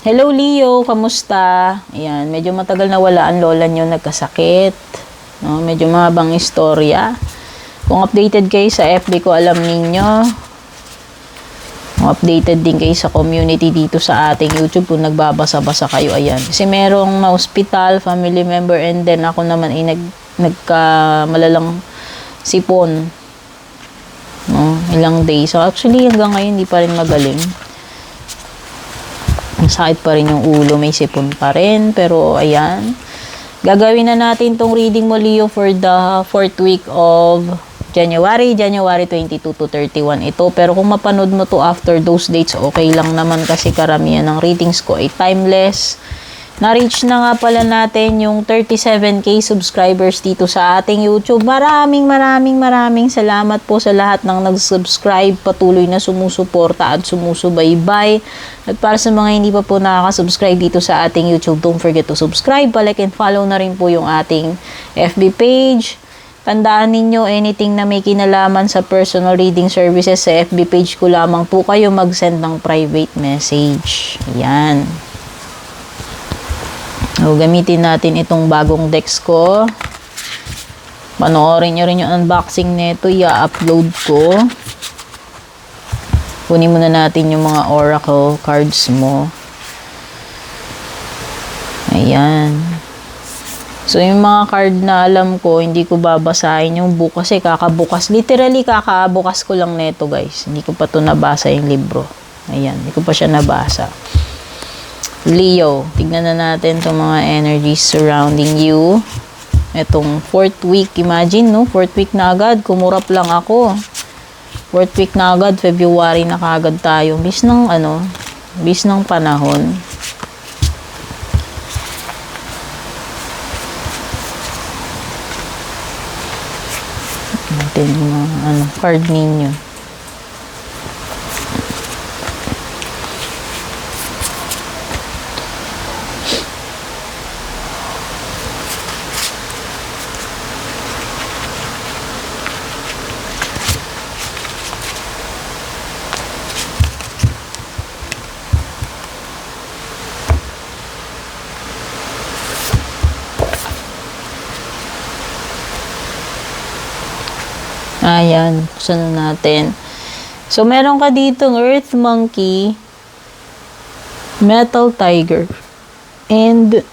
Hello Leo, kamusta? Ayan, medyo matagal na wala ang lola nyo nagkasakit. No, medyo mahabang istorya. Kung updated kayo sa FB ko, alam ninyo. Kung updated din kayo sa community dito sa ating YouTube, kung nagbabasa-basa kayo, ayan. Kasi merong na-hospital, family member, and then ako naman ay nagkamalalang sipon. No, ilang days. So actually, hanggang ngayon, hindi pa rin magaling. Sakit pa rin yung ulo, may sipon pa rin. Pero, ayan. Gagawin na natin tong reading mo, Leo, for the 4th week of January 22 to 31 ito. Pero kung mapanood mo to after those dates, okay lang naman kasi karamihan ng readings ko ay timeless. Na-reach na nga pala natin yung 37k subscribers dito sa ating YouTube. Maraming salamat po sa lahat ng nag-subscribe, patuloy na sumusuporta at sumusubaybay. At para sa mga hindi pa po nakaka-subscribe dito sa ating YouTube, don't forget to subscribe, like and follow na rin po yung ating FB page. Tandaan ninyo, anything na may kinalaman sa personal reading services sa FB page ko lamang po kayo mag-send ng private message. Ayan. So, gamitin natin itong bagong decks ko. Panoorin nyo rin yung unboxing nito. I-upload ko. Kunin muna natin yung mga oracle cards mo. Ayan. So, yung mga card na alam ko, hindi ko babasahin yung book kasi kakabukas. Literally, kakabukas ko lang neto, guys. Hindi ko pa ito nabasa yung libro. Ayan, hindi ko pa siya nabasa. Leo, tignan na natin itong mga energies surrounding you. Itong 4th week, imagine, no? 4th week na agad, kumurap lang ako. 4th week na agad, February na kaagad tayo. Bis ng panahon. Natin yung mga card ninyo. Ayan, buksan na natin. So, meron ka dito Earth Monkey, Metal Tiger, and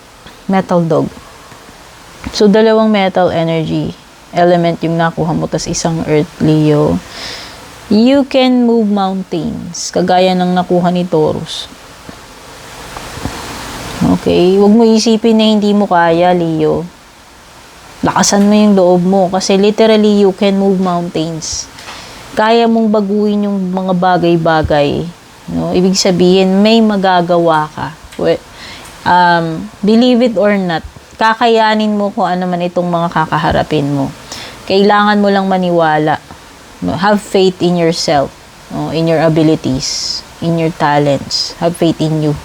Metal Dog. So, dalawang metal energy element yung nakuha mo, tas isang Earth, Leo. You can move mountains, kagaya ng nakuha ni Taurus. Okay, huwag mo isipin na hindi mo kaya, Leo. Lakasan mo yung loob mo kasi literally you can move mountains. Kaya mong baguhin yung mga bagay-bagay. No? Ibig sabihin, may magagawa ka. Believe it or not, kakayanin mo kung ano man itong mga kakaharapin mo. Kailangan mo lang maniwala. No? Have faith in yourself, no? In your abilities, in your talents. Have faith in you.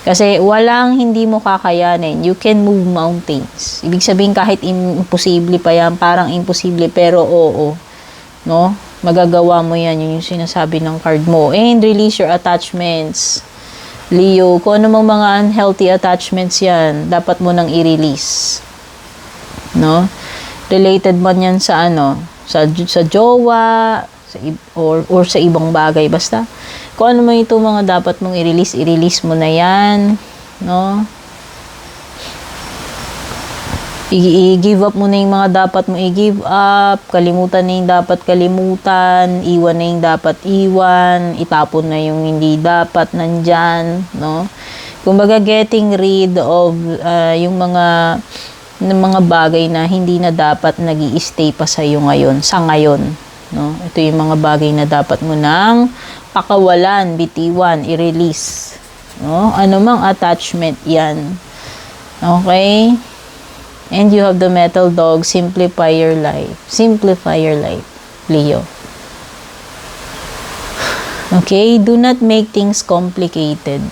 Kasi walang hindi mo kakayanin. You can move mountains. Ibig sabihin kahit imposible pa yan, parang imposible pero oo. No? Magagawa mo yan. Yun yung sinasabi ng card mo. And release your attachments. Leo, kung ano mang mga unhealthy attachments yan, dapat mo nang i-release. No? Related man yan sa sa jowa, or sa ibang bagay. Basta, kung ano man ito mga dapat mong i-release mo na yan. No? I-give up mo na yung mga dapat mong i-give up. Kalimutan na yung dapat kalimutan. Iwan na yung dapat iwan. Itapon na yung hindi dapat nandyan. No? Kumbaga, getting rid of yung mga bagay na hindi na dapat nag-i-stay pa sa'yo ngayon. Sa ngayon. No? Ito yung mga bagay na dapat mo nang pakawalan, bitiwan, i-release. No? Ano mang attachment yan. Okay? And you have the Metal Dog, simplify your life. Simplify your life, Leo. Okay? Do not make things complicated.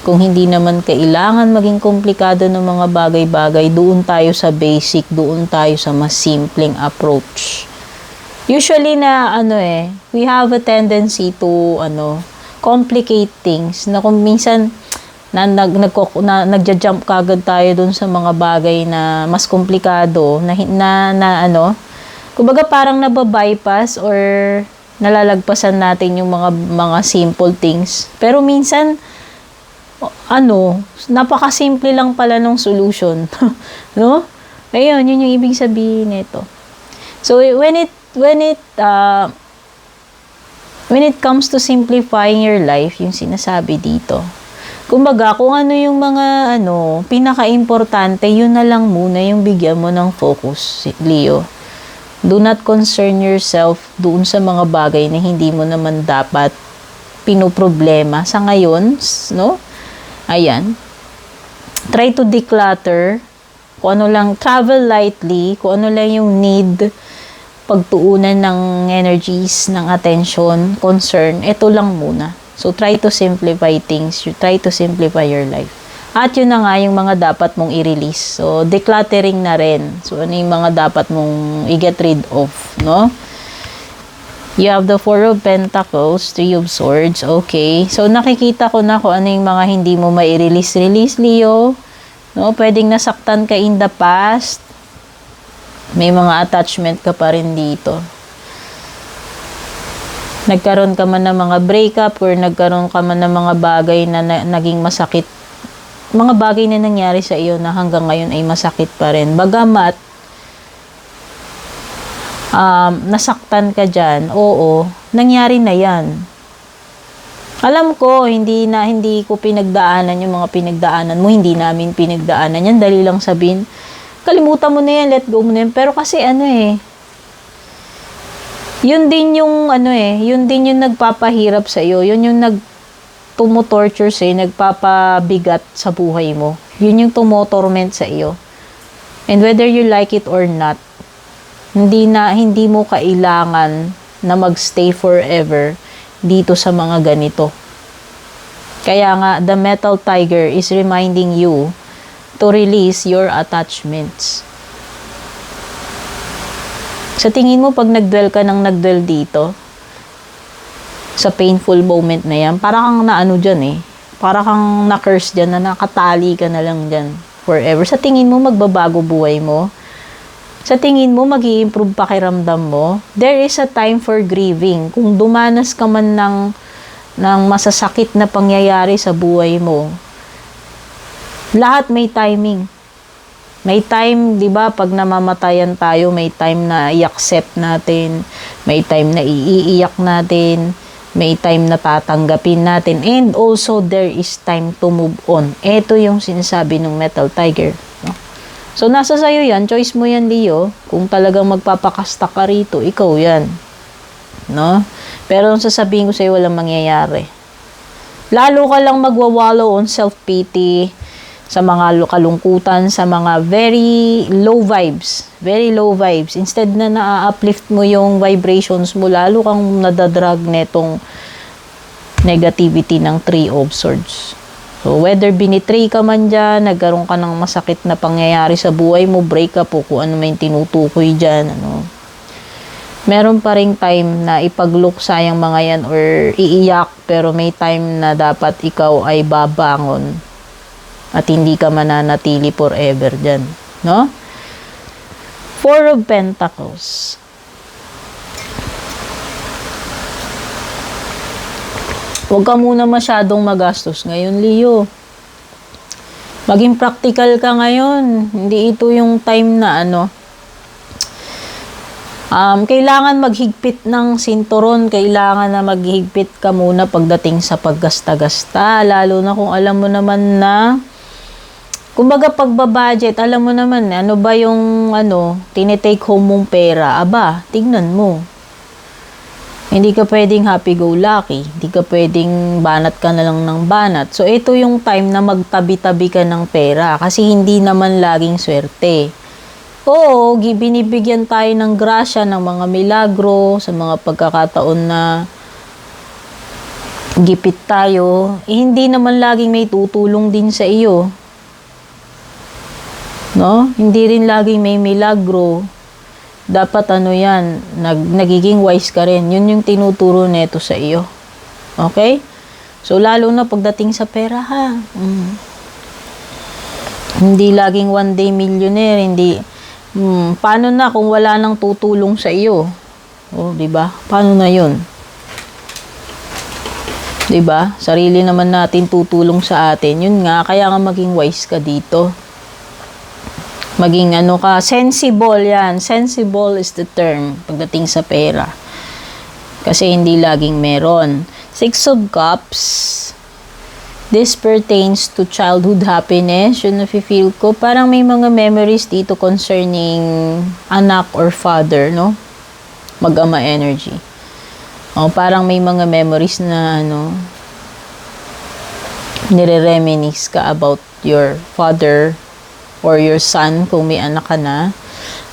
Kung hindi naman kailangan maging komplikado ng mga bagay-bagay, doon tayo sa basic, doon tayo sa mas simpleng approach. Usually we have a tendency to complicate things na kung minsan nagja-jump kagad tayo dun sa mga bagay na mas komplikado na ano, kumbaga parang nababypass or nalalagpasan natin yung mga simple things. Pero minsan ano, napakasimple lang pala ng solution. No? Ayun, yun yung ibig sabihin nito. So when it comes to simplifying your life, yung sinasabi dito, kumbaga, kung ano yung mga pinaka-importante, yun na lang muna yung bigyan mo ng focus, Leo. Do not concern yourself doon sa mga bagay na hindi mo naman dapat pinoproblema sa ngayon, no? Ayan. Try to declutter. Kung ano lang, travel lightly. Kung ano lang yung need, pagtuunan ng energies, ng attention, concern, ito lang muna. So, try to simplify things. You try to simplify your life. At yun na nga yung mga dapat mong i-release. So, decluttering na rin. So, ano yung mga dapat mong i-get rid of, no? You have the Four of Pentacles, Three of Swords. Okay. So, nakikita ko na kung ano yung mga hindi mo mai-release, Leo. No? Pwedeng nasaktan ka in the past. May mga attachment ka pa rin dito. Nagkaroon ka man ng mga breakup or nagkaroon ka man ng mga bagay na naging masakit. Mga bagay na nangyari sa iyo na hanggang ngayon ay masakit pa rin. Bagamat, nasaktan ka dyan, oo, nangyari na yan. Alam ko, hindi ko pinagdaanan yung mga pinagdaanan mo, hindi namin pinagdaanan yan. Dali lang sabihin, kalimutan mo na yan, let go mo na yan. Pero kasi yun din yung yun din yung nagpapahirap sa iyo. Yun yung tumutorture sa iyo, nagpapabigat sa buhay mo. Yun yung tumotorment sa iyo. And whether you like it or not, hindi mo kailangan na magstay forever dito sa mga ganito. Kaya nga, the Metal Tiger is reminding you to release your attachments. Sa tingin mo, pag nagdwell ka ng nagdwell dito, sa painful moment na yan, para kang dyan eh. Para kang na-curse dyan, na nakatali ka na lang dyan forever. Sa tingin mo, magbabago buhay mo. Sa tingin mo, mag-i-improve pakiramdam mo. There is a time for grieving. Kung dumanas ka man ng masasakit na pangyayari sa buhay mo, lahat may timing. May time, di ba, pag namamatayan tayo, may time na i-accept natin, may time na iiyak natin, may time na tatanggapin natin, and also there is time to move on. Ito yung sinasabi ng Metal Tiger. No? So, nasa sayo yan, choice mo yan, Leo. Kung talagang magpapakasta ka rito, ikaw yan. No? Pero ang sasabihin ko sa'yo, walang mangyayari. Lalo ka lang magwawallow on self-pity, sa mga kalungkutan, sa mga very low vibes. Very low vibes. Instead na na-uplift mo yung vibrations mo, lalo kang nadadrag netong negativity ng Three of Swords. So, whether binitray ka man dyan, nagkaroon ka ng masakit na pangyayari sa buhay mo, break up o kung ano may tinutukoy dyan, meron pa ring time na ipagluksa yung mga yan or iiyak, pero may time na dapat ikaw ay babangon at hindi ka mananatili forever dyan. No? Four of Pentacles. Huwag ka muna masyadong magastos ngayon, Leo. Maging practical ka ngayon. Hindi ito yung time na kailangan maghigpit ng sinturon, kailangan na maghigpit ka muna pagdating sa paggasta-gasta, lalo na kung alam mo naman na, kumbaga pagbabudget, alam mo naman, ano ba yung tinitake home mong pera, aba, tignan mo. Hindi ka pwedeng happy-go-lucky, hindi ka pwedeng banat ka na lang ng banat. So, ito yung time na magtabi-tabi ka ng pera, kasi hindi naman laging swerte. Oo, binibigyan tayo ng grasya, ng mga milagro, sa mga pagkakataon na gipit tayo, hindi naman laging may tutulong din sa iyo. No? Hindi rin laging may milagro. Dapat nagiging wise ka rin. Yun yung tinuturo neto sa iyo. Okay? So, lalo na pagdating sa pera, ha? Hindi laging one day millionaire, hindi. Paano na kung wala nang tutulong sa iyo? Oh, 'di ba? Paano na 'yun? 'Di ba? Sarili naman natin tutulong sa atin. Yun nga, kaya nga maging wise ka dito. Maging ano ka, sensible yan. Sensible is the term pagdating sa pera. Kasi hindi laging meron. Six of Cups. This pertains to childhood happiness. Yun nafe-feel ko. Parang may mga memories dito concerning anak or father, no? Mag-ama energy. Oh, parang may mga memories na nire-reminisce ka about your father or your son kung may anak ka na.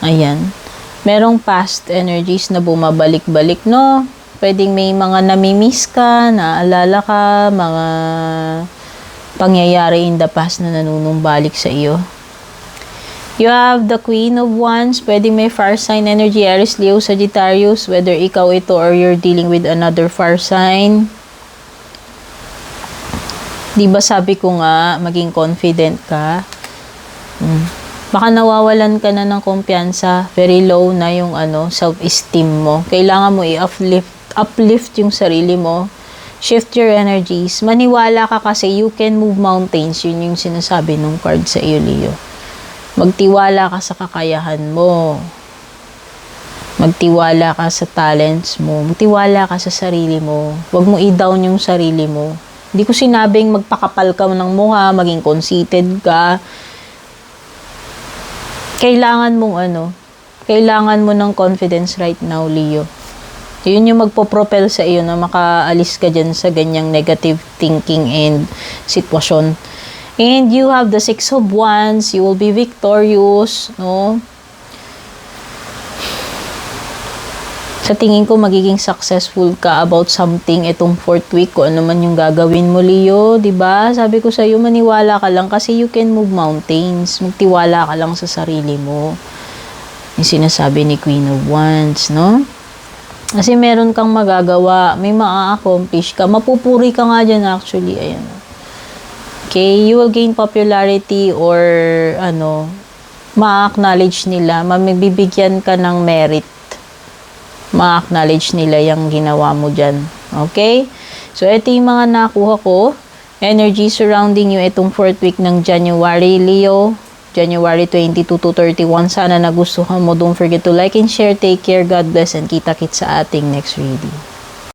Ayan. Merong past energies na bumabalik-balik, no? Pwedeng may mga namimiss ka, naalala ka, mga pangyayari in the past na nanunumbalik sa iyo. You have the Queen of Wands. Pwedeng may fire sign energy, Aries, Leo, Sagittarius. Whether ikaw ito or you're dealing with another fire sign. Diba sabi ko nga, maging confident ka. Baka nawawalan ka na ng kumpiyansa. Very low na yung self-esteem mo. Kailangan mo uplift yung sarili mo. Shift your energies. Maniwala ka kasi you can move mountains. Yun yung sinasabi nung card sa iyo, Leo. Magtiwala ka sa kakayahan mo. Magtiwala ka sa talents mo. Magtiwala ka sa sarili mo. Huwag mo i-down yung sarili mo. Hindi ko sinabing magpakapal ka ng mukha, maging conceited ka. Kailangan mo ng confidence right now, Leo. Yun yung magpo-propel sa iyo na makaalis ka dyan sa ganyang negative thinking and sitwasyon. And you have the Six of Wands. You will be victorious, no? Sa tingin ko, magiging successful ka about something itong 4th week. Kung ano man yung gagawin mo, Leo. Diba? Sabi ko sa'yo, maniwala ka lang kasi you can move mountains. Magtiwala ka lang sa sarili mo. Yung sinasabi ni Queen of Wands, no? Kasi meron kang magagawa. May ma-accomplish ka. Mapupuri ka nga dyan actually. Ayan. Okay, you will gain popularity or ma-acknowledge nila, mabibigyan ka ng merit. Ma-acknowledge nila yung ginawa mo dyan. Okay? So, ito yung mga nakuha ko. Energy surrounding you itong 4th week ng January, Leo. January 22 to 31. Sana nagustuhan mo. Don't forget to like and share. Take care. God bless and kita-kits sa ating next reading.